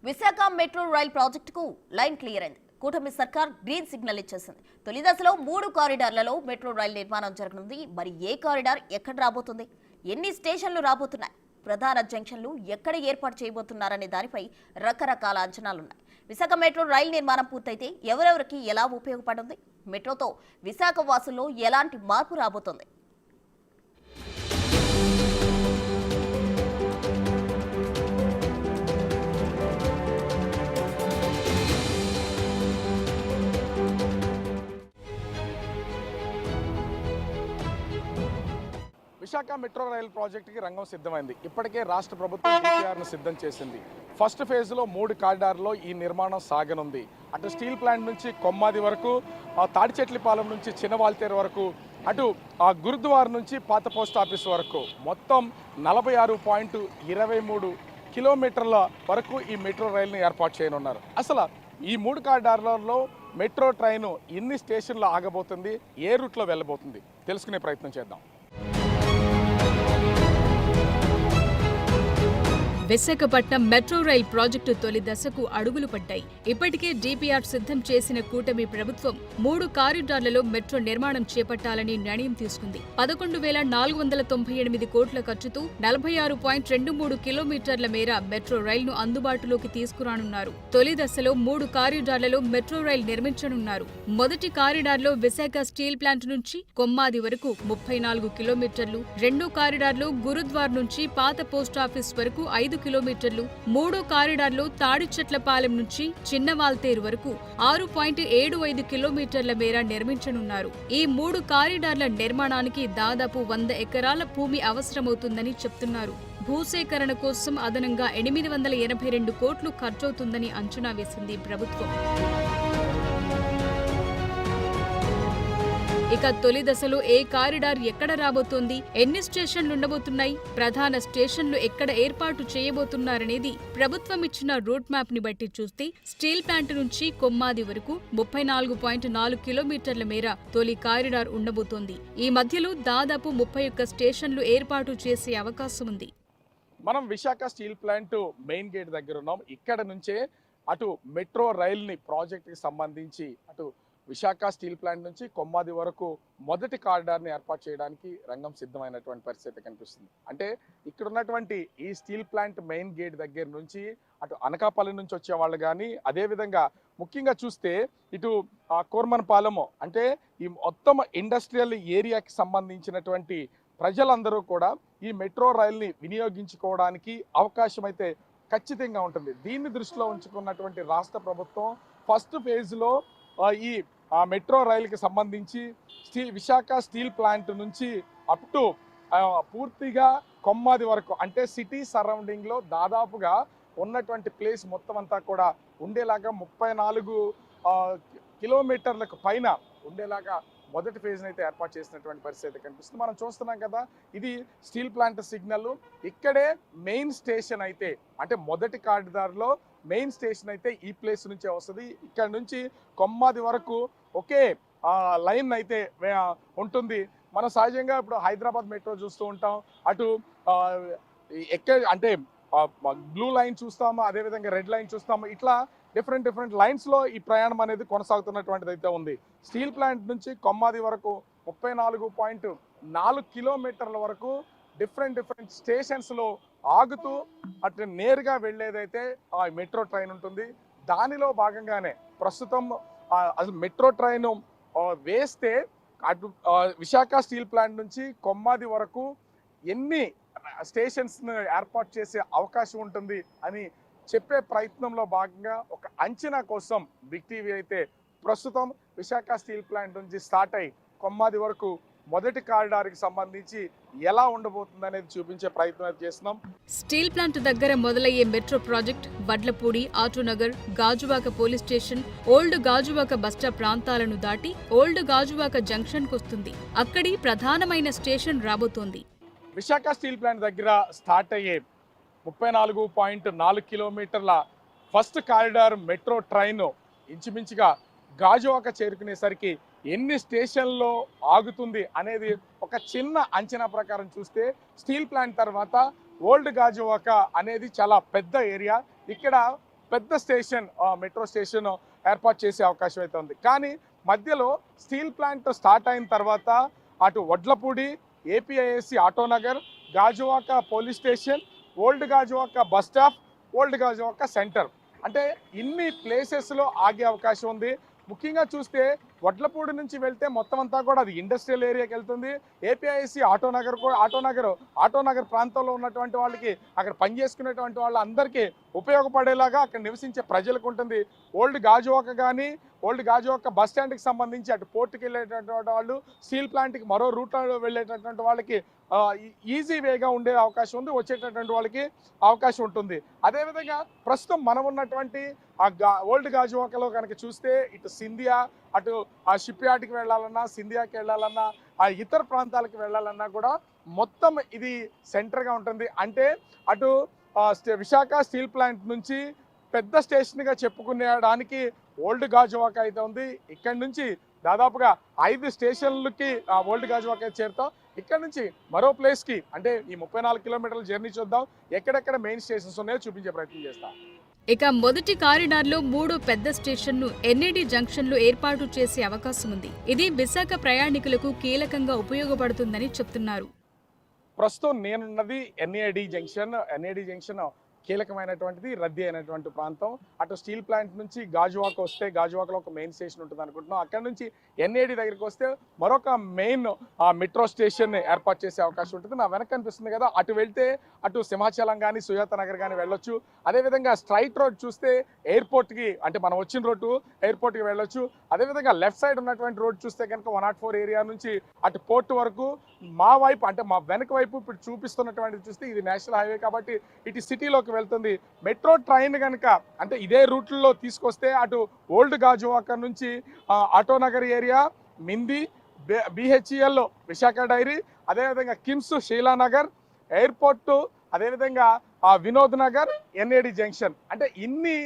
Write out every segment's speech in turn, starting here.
Visakha metro rail ప్రాజెక్టుకు line clear అయింది. కూటమి సర్కార్ గ్రీన్ సిగ్నల్ ఇచ్చేసింది. తొలి దశలో 3 కారిడార్లలో మెట్రో రైల్ నిర్మాణం జరగనుంది. మరి ఏ కారిడార్ ఎక్కడ రాబోతుంది, ఎన్ని స్టేషన్లు రాబోతున్నాయి, ప్రధాన జంక్షన్లు ఎక్కడ ఏర్పాటు చేయబోతున్నారనే దానిపై రకరకాల అంచనాలున్నాయి. విశాఖ మెట్రో రైల్ నిర్మాణం పూర్తయితే ఎవరెవరికి ఎలా ఉపయోగపడుతుంది, మెట్రోతో విశాఖ వాసుల్లో ఎలాంటి మార్పు రాబోతుంది? విశాఖ మెట్రో రైల్ ప్రాజెక్టుకి రంగం సిద్ధమైంది. ఇప్పటికే రాష్ట్ర ప్రభుత్వం DPRను సిద్ధం చేసింది. ఫస్ట్ ఫేజ్లో 3 కారిడార్లో ఈ నిర్మాణం సాగనుంది. అటు స్టీల్ ప్లాంట్ నుంచి కొమ్మాది వరకు, తాడిచెట్లిపాలెం నుంచి చిన్నవాల్తేరు వరకు, అటు గురుద్వార్ నుంచి పాత పోస్ట్ ఆఫీస్ వరకు మొత్తం 46.23 కిలోమీటర్ల వరకు ఈ మెట్రో రైలుని ఏర్పాటు చేయనున్నారు. అసలు ఈ 3 కారిడార్లలో మెట్రో ట్రైను ఎన్ని స్టేషన్లు ఆగబోతుంది, ఏ రూట్లో వెళ్ళబోతుంది తెలుసుకునే ప్రయత్నం చేద్దాం. విశాఖపట్నం మెట్రో రైల్ ప్రాజెక్టు తొలి దశకు అడుగులు పడ్డాయి. ఇప్పటికే DPR సిద్ధం చేసిన కూటమి ప్రభుత్వం 3 కారిడార్లలో మెట్రో నిర్మాణం చేపట్టాలని నిర్ణయం తీసుకుంది. 11,498 కోట్ల ఖర్చుతో 46.23 కిలోమీటర్ల మేర మెట్రో రైలును అందుబాటులోకి తీసుకురానున్నారు. తొలి దశలో 3 కారిడార్లలో మెట్రో రైలు నిర్మించనున్నారు. మొదటి కారిడార్లో విశాఖ స్టీల్ ప్లాంట్ నుంచి కొమ్మాది వరకు 34 కిలోమీటర్లు, రెండో కారిడార్లో గురుద్వార్ నుంచి పాత పోస్టాఫీస్ వరకు 5 కిలోమీటర్లు, మూడో కారిడార్లో తాడిచెట్లపాలెం నుంచి చిన్నవాల్తేరు వరకు 6.75 కిలోమీటర్ల మేర నిర్మించనున్నారు. ఈ 3 కారిడార్ల నిర్మాణానికి దాదాపు 100 ఎకరాల భూమి అవసరమవుతుందని చెప్తున్నారు. భూసేకరణ కోసం అదనంగా 882 కోట్లు ఖర్చవుతుందని అంచనా వేసింది ప్రభుత్వం. ఇక తొలి దశలో ఏ కారిడార్ ఎక్కడ రాబోతోంది, ఎన్ని స్టేషన్లు ఉండబోతున్నాయి, ప్రధాన స్టేషన్లు ఎక్కడ ఏర్పాటు చేయబోతున్నారనేది ప్రభుత్వం ఇచ్చిన రూట్ మ్యాప్ ని బట్టి చూస్తే స్టీల్ ప్లాంట్ నుంచి కొమ్మాది వరకు 34.4 కిలోమీటర్ల మేర తొలి కారిడార్ ఉండబోతోంది. ఈ మధ్యలో దాదాపు 31 స్టేషన్లు ఏర్పాటు చేసే అవకాశం ఉంది. మనం Visakha steel plant main gate దగ్గర ఉన్నాం. ఇక్కడ నుంచే అటు మెట్రో రైల్ని ప్రాజెక్టుకి సంబంధించి అటు విశాఖ స్టీల్ ప్లాంట్ నుంచి కొమ్మాది వరకు మొదటి కారిడార్ని ఏర్పాటు చేయడానికి రంగం సిద్ధమైనటువంటి పరిస్థితి కనిపిస్తుంది. అంటే ఇక్కడ ఉన్నటువంటి ఈ స్టీల్ ప్లాంట్ మెయిన్ గేట్ దగ్గర నుంచి అటు అనకాపల్లి నుంచి వచ్చే వాళ్ళు కానీ, అదేవిధంగా ముఖ్యంగా చూస్తే ఇటు కోర్మన్పాలెము, అంటే ఈ మొత్తం ఇండస్ట్రియల్ ఏరియాకి సంబంధించినటువంటి ప్రజలందరూ కూడా ఈ మెట్రో రైల్ని వినియోగించుకోవడానికి అవకాశం అయితే ఖచ్చితంగా ఉంటుంది. దీన్ని దృష్టిలో ఉంచుకున్నటువంటి రాష్ట్ర ప్రభుత్వం ఫస్ట్ ఫేజ్లో ఈ మెట్రో రైలుకి సంబంధించి విశాఖ స్టీల్ ప్లాంట్ నుంచి అప్ టు పూర్తిగా కొమ్మాది వరకు, అంటే సిటీ సరౌండింగ్లో దాదాపుగా ఉన్నటువంటి ప్లేస్ మొత్తం అంతా కూడా ఉండేలాగా 34 కిలోమీటర్లకు పైన ఉండేలాగా మొదటి ఫేజ్ని అయితే ఏర్పాటు చేసినటువంటి పరిస్థితి కనిపిస్తుంది. మనం చూస్తున్నాం కదా, ఇది స్టీల్ ప్లాంట్ సిగ్నల్. ఇక్కడే మెయిన్ స్టేషన్ అయితే, అంటే మొదటి కారిడార్లో మెయిన్ స్టేషన్ అయితే ఈ ప్లేస్ నుంచే వస్తుంది. ఇక్కడ నుంచి కొమ్మాది వరకు ఒకే లైన్ అయితే ఉంటుంది. మనం సహజంగా ఇప్పుడు హైదరాబాద్ మెట్రో చూస్తూ ఉంటాం, అటు అంటే బ్లూ లైన్ చూస్తాము, అదేవిధంగా రెడ్ లైన్ చూస్తాము. ఇట్లా డిఫరెంట్ లైన్స్లో ఈ ప్రయాణం అనేది కొనసాగుతున్నటువంటిది అయితే ఉంది. స్టీల్ ప్లాంట్ నుంచి కొమ్మాది వరకు 34.4 కిలోమీటర్ల వరకు డిఫరెంట్ స్టేషన్స్లో ఆగుతూ అటు నేరుగా వెళ్ళేదైతే ఆ మెట్రో ట్రైన్ ఉంటుంది. దానిలో భాగంగానే ప్రస్తుతం అసలు మెట్రో ట్రైన్ వేస్తే అటు విశాఖ స్టీల్ ప్లాంట్ నుంచి కొమ్మాది వరకు ఎన్ని స్టేషన్స్ను ఏర్పాటు చేసే అవకాశం ఉంటుంది అని చెప్పే ప్రయత్నంలో భాగంగా ఒక అంచనా కోసం బిగ్ టీవీ అయితే ప్రస్తుతం విశాఖ స్టీల్ ప్లాంట్ నుంచి స్టార్ట్ అయ్యి కొమ్మాది వరకు మొదటి కారిడార్కి సంబంధించి ఎలా ఉండబోతుంది అనేది చూపించే ప్రయత్నం చేస్తున్నాం. స్టీల్ ప్లాంట్ దగ్గర మొదలయ్యే metro project Vadlapudi, Autonagar, Gajuwaka police station, old Gajuwaka bus stop ప్రాంతాలను దాటి ఓల్డ్ గాజువాక జంక్షన్ కొస్తుంది. అక్కడి ప్రధానమైన స్టేషన్ రాబోతోంది. విశాఖ స్టీల్ ప్లాంట్ దగ్గర స్టార్ట్ అయ్యే 34.4 కిలోమీటర్ల ఫస్ట్ కారిడార్ మెట్రో ట్రైన్ ఇంచుమించుగా గాజువాక చేరుకునేసరికి ఎన్ని స్టేషన్లో ఆగుతుంది అనేది ఒక చిన్న అంచనా ప్రకారం చూస్తే స్టీల్ ప్లాంట్ తర్వాత ఓల్డ్ గాజువాక అనేది చాలా పెద్ద ఏరియా. ఇక్కడ పెద్ద స్టేషన్ మెట్రో స్టేషన్ ఏర్పాటు చేసే అవకాశం అయితే ఉంది. కానీ మధ్యలో స్టీల్ ప్లాంట్ స్టార్ట్ అయిన తర్వాత అటు Vadlapudi, APISC Autonagar, Gajuwaka police station, old Gajuwaka bus stop, old Gajuwaka centre అంటే ఇన్ని ప్లేసెస్లో ఆగే అవకాశం ఉంది. ముఖ్యంగా చూస్తే వడ్లపూడి నుంచి వెళ్తే మొత్తం అంతా కూడా అది ఇండస్ట్రియల్ ఏరియాకి వెళ్తుంది. ఏపీఐసి ఆటోనగర్ ప్రాంతంలో ఉన్నటువంటి వాళ్ళకి, అక్కడ పనిచేసుకునేటువంటి వాళ్ళందరికీ ఉపయోగపడేలాగా అక్కడ నివసించే ప్రజలకు ఉంటుంది. ఓల్డ్ గాజువాక బస్ స్టాండ్కి సంబంధించి అటు పోర్టుకి వెళ్ళేటటువంటి వాళ్ళు, స్టీల్ ప్లాంట్కి మరో రూట్లో వెళ్ళేటటువంటి వాళ్ళకి ఈజీ వేగా ఉండే అవకాశం ఉంది, వచ్చేటటువంటి వాళ్ళకి అవకాశం ఉంటుంది. అదేవిధంగా ప్రస్తుతం మనం ఉన్నటువంటి ఓల్డ్ గాజువాకలో కనుక చూస్తే ఇటు సింధియా, అటు ఆ షిప్ యార్డ్కి వెళ్ళాలన్నా, సింధియాకి వెళ్ళాలన్నా, ఆ ఇతర ప్రాంతాలకు వెళ్ళాలన్నా కూడా మొత్తం ఇది సెంటర్గా ఉంటుంది. అంటే అటు విశాఖ స్టీల్ ప్లాంట్ నుంచి పెద్ద స్టేషన్గా చెప్పుకునేడానికి ఓల్డ్ గాజువాక అయితే ఉంది. ఇక్కడి నుంచి దాదాపుగా 5 స్టేషన్లకి ఓల్డ్ గాజువాక చేరుతాం. ఇక్కడ నుంచి మరో ప్లేస్కి అంటే ఈ 34 కిలోమీటర్ల జర్నీ చూద్దాం. ఎక్కడెక్కడ మెయిన్ స్టేషన్స్ ఉన్నాయో చూపించే ప్రయత్నం చేస్తాం. ఇక మొదటి కారిడార్లో 3 పెద్ద స్టేషన్ను ఎన్ఏడి జంక్షన్లు ఏర్పాటు చేసే అవకాశం ఉంది. ఇది విశాఖ ప్రయాణికులకు కీలకంగా ఉపయోగపడుతుందని చెప్తున్నారు. ప్రస్తుతం నేనున్నది ఎన్ఏడి జంక్షన్ కీలకమైనటువంటిది, రద్దీ అయినటువంటి ప్రాంతం. అటు స్టీల్ ప్లాంట్ నుంచి గాజువాక వస్తే గాజువాకలో ఒక మెయిన్ స్టేషన్ ఉంటుంది అనుకుంటున్నాం. అక్కడ నుంచి ఎన్ఏడి దగ్గరికి వస్తే మరొక మెయిన్ మెట్రో స్టేషన్ ఏర్పాటు చేసే అవకాశం ఉంటుంది. నా వెనక కనిపిస్తుంది కదా, అటు వెళ్తే అటు సింహాచలం కానీ సుజాత నగర్ కానీ వెళ్ళొచ్చు. అదేవిధంగా స్ట్రైట్ రోడ్ చూస్తే ఎయిర్పోర్ట్కి, అంటే మనం వచ్చిన రోడ్డు ఎయిర్పోర్ట్కి వెళ్ళొచ్చు. అదేవిధంగా లెఫ్ట్ సైడ్ ఉన్నటువంటి రోడ్ చూస్తే కనుక 104 ఏరియా నుంచి అటు పోర్ట్ వరకు మా వైపు, అంటే మా వెనక వైపు ఇప్పుడు చూపిస్తున్నటువంటిది చూస్తే ఇది నేషనల్ హైవే కాబట్టి ఇటు సిటీలోకి వెళ్తుంది. మెట్రో ట్రైన్ కనుక అంటే ఇదే రూట్లో తీసుకొస్తే అటు ఓల్డ్ గాజువాక నుంచి Autonagar area, Mindi, BHEL Visakha dairy, అదేవిధంగా కిమ్స్ శీలానగర్, ఎయిర్పోర్టు, అదేవిధంగా వినోద్ నగర్, ఎన్ఏడి జంక్షన్ అంటే ఇన్ని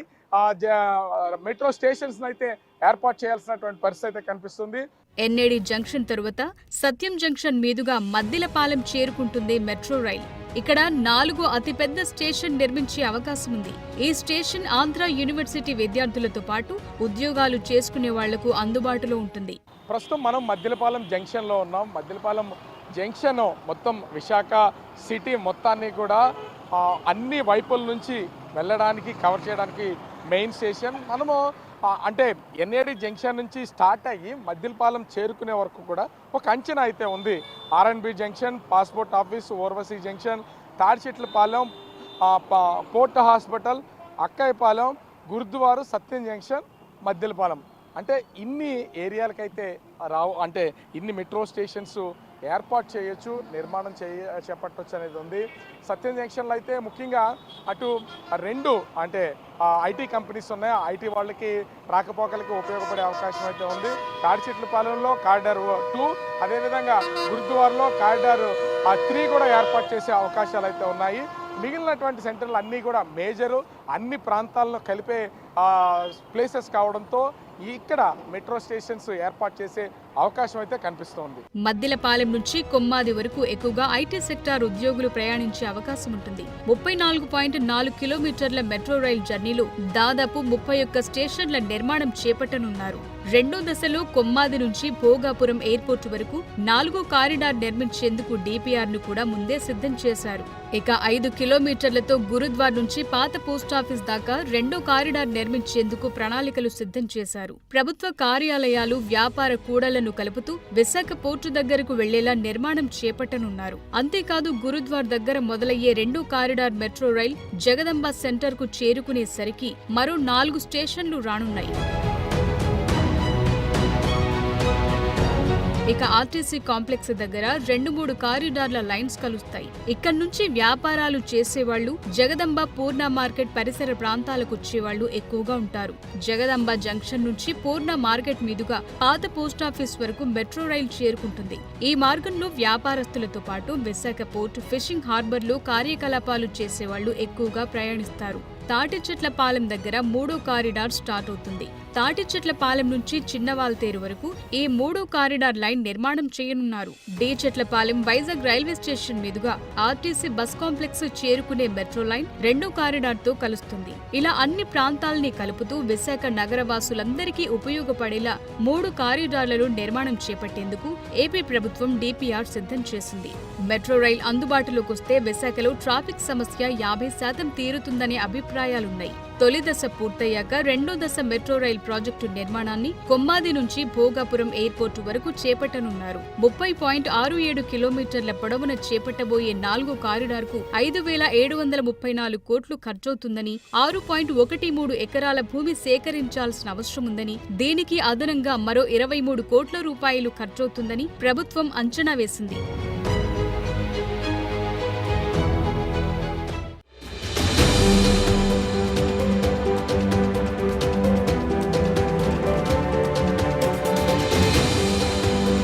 మెట్రో స్టేషన్స్ అయితే ఏర్పాటు చేయాల్సినటువంటి పరిస్థితి అయితే కనిపిస్తుంది. ఎన్ఏడి జంక్షన్ తరువాత సత్యం జంక్షన్ మీదుగా మద్దిలపాలెం చేరుకుంటుంది మెట్రో రైల్. ఇక్కడ 4 అతిపెద్ద స్టేషన్ నిర్మించే అవకాశం ఉంది. ఈ స్టేషన్ ఆంధ్ర యూనివర్సిటీ విద్యార్థులతో పాటు ఉద్యోగాలు చేసుకునే వాళ్లకు అందుబాటులో ఉంటుంది. ప్రస్తుతం మనం మద్దిలపాలెం జంక్షన్లో ఉన్నాం. మద్దిలపాలెం జంక్షన్ మొత్తం విశాఖ సిటీ మొత్తాన్ని కూడా అన్ని వైపుల నుంచి వెళ్ళడానికి, కవర్ చేయడానికి మెయిన్ స్టేషన్. మనము అంటే ఎన్ఏడి జంక్షన్ నుంచి స్టార్ట్ అయ్యి మద్దిలపాలెం చేరుకునే వరకు కూడా ఒక అంచనా అయితే ఉంది. RNB junction, passport office, Urvashi junction, Thatichetlapalem, port hospital, Akkayyapalem, Gurudwara, Satyam junction, Maddilapalem అంటే ఇన్ని ఏరియాలకైతే అంటే ఇన్ని మెట్రో స్టేషన్స్ ఏర్పాటు చేయొచ్చు, నిర్మాణం చేపట్టవచ్చు అనేది ఉంది. సత్యం జంక్షన్లో అయితే ముఖ్యంగా అటు 2 అంటే ఐటీ కంపెనీస్ ఉన్నాయి. ఐటీ వాళ్ళకి రాకపోకలకి ఉపయోగపడే అవకాశం అయితే ఉంది. తాడిచెట్లపాలెంలో కారిడార్ 2, అదేవిధంగా గురుద్వారలో కారిడార్ 3 కూడా ఏర్పాటు చేసే అవకాశాలు అయితే ఉన్నాయి. మిగిలినటువంటి సెంటర్లు అన్నీ కూడా మేజరు, అన్ని ప్రాంతాలను కలిపే ప్లేసెస్ కావడంతో ఇక్కడ మెట్రో స్టేషన్స్ ఏర్పాటు చేసే అవకాశం అయితే కనిపిస్తోంది. మద్దిలపాలెం నుంచి కొమ్మాది వరకు ఎక్కువగా ఐటీ సెక్టార్ ఉద్యోగులు ప్రయాణించే అవకాశం ఉంటుంది. 34.4 కిలోమీటర్ల మెట్రో రైల్ జర్నీలో దాదాపు 31 స్టేషన్ల నిర్మాణం చేపట్టనున్నారు. 2వ దశలో కొమ్మాది నుంచి భోగాపురం ఎయిర్పోర్టు వరకు 4వ కారిడార్ నిర్మించేందుకు డిపిఆర్ ను కూడా ముందే సిద్ధం చేశారు. ఇక 5 కిలోమీటర్లతో గురుద్వార్ నుంచి పాత పోస్టాఫీస్ దాకా 2వ కారిడార్ నిర్మించేందుకు ప్రణాళికలు సిద్ధం చేశారు. ప్రభుత్వ కార్యాలయాలు, వ్యాపార కూడళ్లను కలుపుతూ విశాఖ పోర్టు దగ్గరకు వెళ్లేలా నిర్మాణం చేపట్టనున్నారు. అంతేకాదు గురుద్వార్ దగ్గర మొదలయ్యే 2వ corridor metro rail Jagadamba centre కు చేరుకునేసరికి మరో 4 స్టేషన్లు రానున్నాయి. ఇక ఆర్టీసీ కాంప్లెక్స్ దగ్గర 2-3 కారిడార్ల లైన్స్ కలుస్తాయి. ఇక్కడి నుంచి వ్యాపారాలు చేసేవాళ్లు, జగదంబ, పూర్ణ మార్కెట్ పరిసర ప్రాంతాలకు వచ్చేవాళ్లు ఎక్కువగా ఉంటారు. జగదంబ జంక్షన్ నుంచి పూర్ణ మార్కెట్ మీదుగా పాత పోస్టాఫీస్ వరకు మెట్రో రైల్ చేరుకుంటుంది. ఈ మార్గంలో వ్యాపారస్తులతో పాటు విశాఖ పోర్ట్, ఫిషింగ్ హార్బర్లో కార్యకలాపాలు చేసేవాళ్లు ఎక్కువగా ప్రయాణిస్తారు. తాటిచెట్లపాలెం దగ్గర 3వ కారిడార్ స్టార్ట్ అవుతుంది. తాటిచెట్లపాలెం నుంచి చిన్నవాల్తేరు వరకు ఈ 3 కారిడార్ లైన్ నిర్మాణం చేయనున్నారు. D Chetlapalem Vizag railway station మీదుగా ఆర్టీసీ బస్ కాంప్లెక్స్ చేరుకునే మెట్రో లైన్ 2 కారిడార్ తో కలుస్తుంది. ఇలా అన్ని ప్రాంతాల్ని కలుపుతూ విశాఖ నగరవాసులందరికీ ఉపయోగపడేలా 3 కారిడార్లను నిర్మాణం చేపట్టేందుకు ఏపీ ప్రభుత్వం డిపిఆర్ సిద్ధం చేసింది. మెట్రో రైల్ అందుబాటులోకి వస్తే విశాఖలో ట్రాఫిక్ సమస్య 50% తీరుతుందనే అభిప్రాయాలున్నాయి. తొలి దశ పూర్తయ్యాక రెండో దశ మెట్రో రైల్ ప్రాజెక్టు నిర్మాణాన్ని కొమ్మాది నుంచి భోగాపురం ఎయిర్పోర్టు వరకు చేపట్టనున్నారు. 30.67 కిలోమీటర్ల పొడవున చేపట్టబోయే 4 కారిడార్కు 5,734 కోట్లు ఖర్చవుతుందని, 6.13 ఎకరాల భూమి సేకరించాల్సిన అవసరముందని, దీనికి అదనంగా మరో 23 కోట్ల రూపాయలు ఖర్చవుతుందని ప్రభుత్వం అంచనా వేసింది.